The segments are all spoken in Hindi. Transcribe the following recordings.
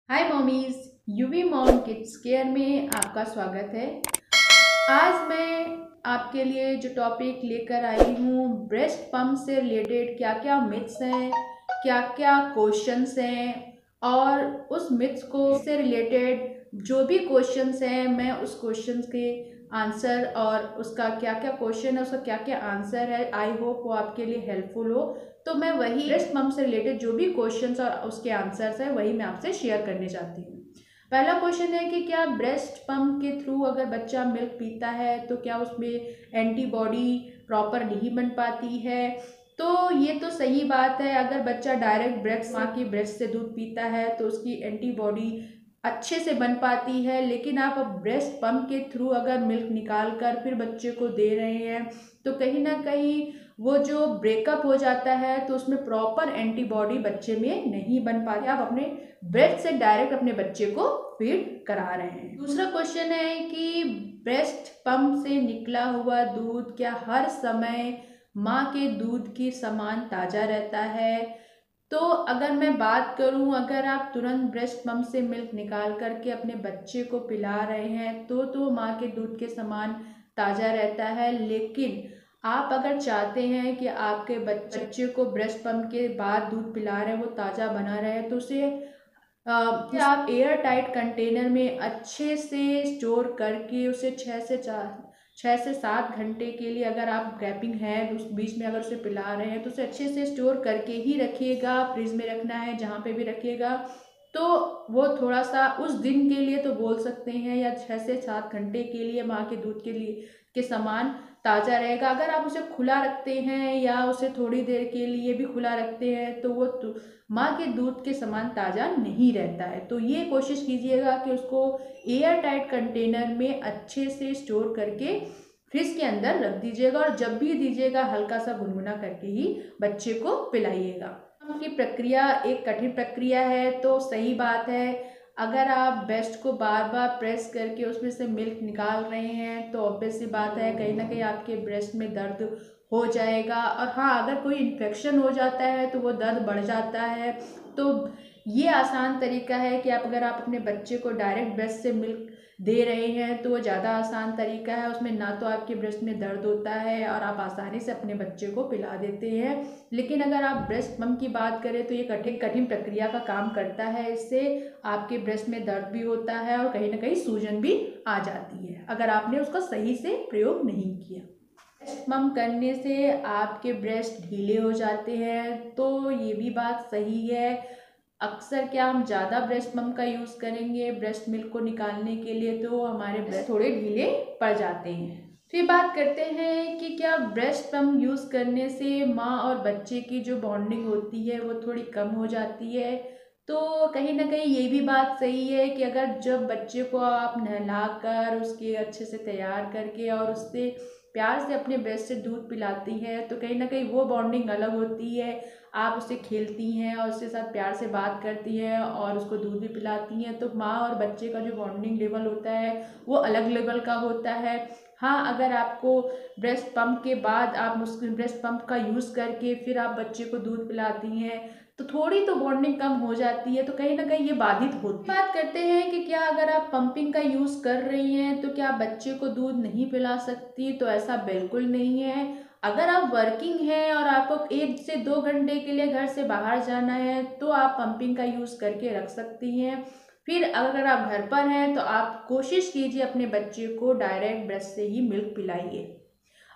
हाय mommies, UV mom kids care में आपका स्वागत है। आज मैं आपके लिए जो टॉपिक लेकर आई हूँ, ब्रेस्ट पंप से रिलेटेड क्या क्या मिथ्स हैं, क्या क्या क्वेश्चंस हैं, और उस मिथ्स को से रिलेटेड जो भी क्वेश्चंस हैं मैं उस क्वेश्चंस के आंसर और उसका क्या क्या क्वेश्चन है, उसका क्या क्या आंसर है, आई होप वो आपके लिए हेल्पफुल हो। तो मैं वही ब्रेस्ट पंप से रिलेटेड जो भी क्वेश्चंस और उसके आंसर्स है वही मैं आपसे शेयर करने चाहती हूँ। पहला क्वेश्चन है कि क्या ब्रेस्ट पंप के थ्रू अगर बच्चा मिल्क पीता है तो क्या उसमें एंटीबॉडी प्रॉपर नहीं बन पाती है। तो ये तो सही बात है, अगर बच्चा डायरेक्ट ब्रेस्ट माँ की ब्रेस्ट से दूध पीता है तो उसकी एंटीबॉडी अच्छे से बन पाती है। लेकिन आप अब ब्रेस्ट पंप के थ्रू अगर मिल्क निकाल कर फिर बच्चे को दे रहे हैं तो कहीं ना कहीं वो जो ब्रेकअप हो जाता है तो उसमें प्रॉपर एंटीबॉडी बच्चे में नहीं बन पाती। आप अपने ब्रेस्ट से डायरेक्ट अपने बच्चे को फीड करा रहे हैं। दूसरा क्वेश्चन है कि ब्रेस्ट पंप से निकला हुआ दूध क्या हर समय माँ के दूध के समान ताज़ा रहता है। तो अगर मैं बात करूं, अगर आप तुरंत ब्रेस्ट पंप से मिल्क निकाल करके अपने बच्चे को पिला रहे हैं तो माँ के दूध के समान ताज़ा रहता है। लेकिन आप अगर चाहते हैं कि आपके बच्चे को ब्रेस्ट पंप के बाद दूध पिला रहे हैं वो ताज़ा बना रहे तो उसे आप एयर टाइट कंटेनर में अच्छे से स्टोर करके उसे 6 से 7 घंटे के लिए, अगर आप गैपिंग है उस बीच में अगर उसे पिला रहे हैं तो उसे अच्छे से स्टोर करके ही रखिएगा। फ्रिज में रखना है, जहाँ पे भी रखिएगा तो वो थोड़ा सा उस दिन के लिए तो बोल सकते हैं, या 6 से 7 घंटे के लिए माँ के दूध के लिए के समान ताज़ा रहेगा। अगर आप उसे खुला रखते हैं या उसे थोड़ी देर के लिए भी खुला रखते हैं तो वो माँ के दूध के समान ताज़ा नहीं रहता है। तो ये कोशिश कीजिएगा कि उसको एयर टाइट कंटेनर में अच्छे से स्टोर करके फ्रिज के अंदर रख दीजिएगा, और जब भी दीजिएगा हल्का सा गुनगुना करके ही बच्चे को पिलाइएगा। की प्रक्रिया एक कठिन प्रक्रिया है, तो सही बात है अगर आप ब्रेस्ट को बार बार प्रेस करके उसमें से मिल्क निकाल रहे हैं तो ऑब्वियस सी बात है कहीं ना कहीं आपके ब्रेस्ट में दर्द हो जाएगा। और हाँ, अगर कोई इन्फेक्शन हो जाता है तो वो दर्द बढ़ जाता है। तो ये आसान तरीका है कि अगर आप अपने बच्चे को डायरेक्ट ब्रेस्ट से मिल्क दे रहे हैं तो वो ज़्यादा आसान तरीका है। उसमें ना तो आपके ब्रेस्ट में दर्द होता है और आप आसानी से अपने बच्चे को पिला देते हैं। लेकिन अगर आप ब्रेस्ट पंप की बात करें तो ये कठिन कठिन प्रक्रिया का काम करता है। इससे आपके ब्रेस्ट में दर्द भी होता है और कहीं ना कहीं सूजन भी आ जाती है अगर आपने उसका सही से प्रयोग नहीं किया। ब्रेस्ट पंप करने से आपके ब्रेस्ट ढीले हो जाते हैं, तो ये भी बात सही है। अक्सर क्या हम ज़्यादा ब्रेस्ट पंप का यूज़ करेंगे ब्रेस्ट मिल्क को निकालने के लिए तो हमारे ब्रेस्ट थोड़े ढीले पड़ जाते हैं। फिर बात करते हैं कि क्या ब्रेस्ट पंप यूज़ करने से माँ और बच्चे की जो बॉन्डिंग होती है वो थोड़ी कम हो जाती है। तो कहीं ना कहीं ये भी बात सही है कि अगर जब बच्चे को आप नहलाकर उसके अच्छे से तैयार करके और उससे प्यार से अपने ब्रेस्ट से दूध पिलाती हैं तो कहीं ना कहीं वो बॉन्डिंग अलग होती है। आप उससे खेलती हैं और उसके साथ प्यार से बात करती हैं और उसको दूध भी पिलाती हैं, तो माँ और बच्चे का जो बॉन्डिंग लेवल होता है वो अलग लेवल का होता है। हाँ, अगर आपको ब्रेस्ट पंप के बाद आप उस ब्रेस्ट पंप का यूज़ करके फिर आप बच्चे को दूध पिलाती हैं तो थोड़ी तो बॉन्डिंग कम हो जाती है, तो कहीं ना कहीं ये बाधित होती है। बात करते हैं कि क्या अगर आप पंपिंग का यूज़ कर रही हैं तो क्या बच्चे को दूध नहीं पिला सकती, तो ऐसा बिल्कुल नहीं है। अगर आप वर्किंग हैं और आपको 1 से 2 घंटे के लिए घर से बाहर जाना है तो आप पंपिंग का यूज़ करके रख सकती हैं। फिर अगर आप घर पर हैं तो आप कोशिश कीजिए अपने बच्चे को डायरेक्ट ब्रेस्ट से ही मिल्क पिलाइए।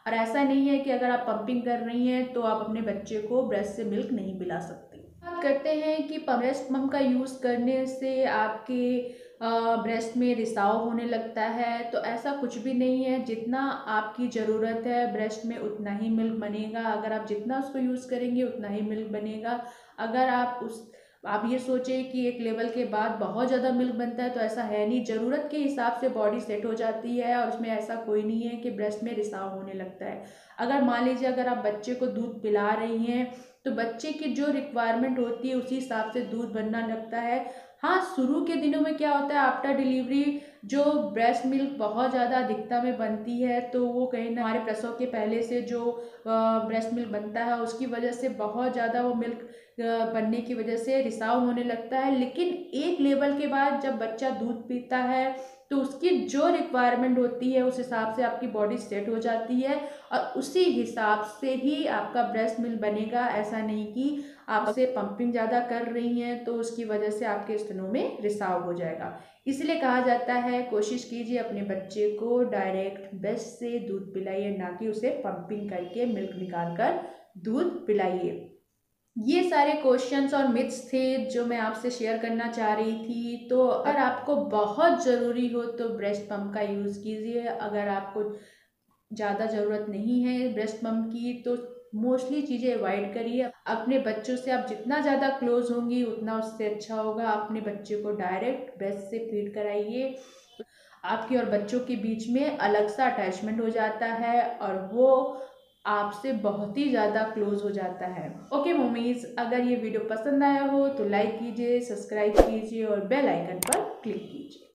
और ऐसा नहीं है कि अगर आप पंपिंग कर रही हैं तो आप अपने बच्चे को ब्रेस्ट से मिल्क नहीं पिला सकती। बात करते हैं कि ब्रेस्ट पंप का यूज़ करने से आपके ब्रेस्ट में रिसाव होने लगता है, तो ऐसा कुछ भी नहीं है। जितना आपकी ज़रूरत है ब्रेस्ट में उतना ही मिल्क बनेगा। अगर आप जितना उसको यूज़ करेंगे उतना ही मिल्क बनेगा। अगर आप ये सोचें कि एक लेवल के बाद बहुत ज़्यादा मिल्क बनता है तो ऐसा है नहीं। ज़रूरत के हिसाब से बॉडी सेट हो जाती है और उसमें ऐसा कोई नहीं है कि ब्रेस्ट में रिसाव होने लगता है। अगर मान लीजिए अगर आप बच्चे को दूध पिला रही हैं तो बच्चे की जो रिक्वायरमेंट होती है उसी हिसाब से दूध बनना लगता है। हाँ, शुरू के दिनों में क्या होता है, आफ्टर डिलीवरी जो ब्रेस्ट मिल्क बहुत ज़्यादा अधिकता में बनती है तो वो कहीं ना हमारे प्रसव के पहले से जो ब्रेस्ट मिल्क बनता है उसकी वजह से बहुत ज़्यादा वो मिल्क बनने की वजह से रिसाव होने लगता है। लेकिन एक लेवल के बाद जब बच्चा दूध पीता है तो उसकी जो रिक्वायरमेंट होती है उस हिसाब से आपकी बॉडी सेट हो जाती है और उसी हिसाब से ही आपका ब्रेस्ट मिल्क बनेगा। ऐसा नहीं कि आपसे पंपिंग ज़्यादा कर रही हैं तो उसकी वजह से आपके स्तनों में रिसाव हो जाएगा। इसलिए कहा जाता है कोशिश कीजिए अपने बच्चे को डायरेक्ट ब्रेस्ट से दूध पिलाइए, ना कि उसे पंपिंग करके मिल्क निकाल कर दूध पिलाइए। ये सारे क्वेश्चंस और मिथ्स थे जो मैं आपसे शेयर करना चाह रही थी। तो अगर आपको बहुत ज़रूरी हो तो ब्रेस्ट पंप का यूज़ कीजिए। अगर आपको ज़्यादा ज़रूरत नहीं है ब्रेस्ट पंप की तो मोस्टली चीज़ें अवॉइड करिए। अपने बच्चों से आप जितना ज़्यादा क्लोज होंगी उतना उससे अच्छा होगा। अपने बच्चे को डायरेक्ट ब्रेस्ट से फीड कराइए। आपके और बच्चों के बीच में अलग सा अटैचमेंट हो जाता है और वो आपसे बहुत ही ज़्यादा क्लोज हो जाता है। ओके मम्मीज़, अगर ये वीडियो पसंद आया हो तो लाइक कीजिए, सब्सक्राइब कीजिए और बेल आइकन पर क्लिक कीजिए।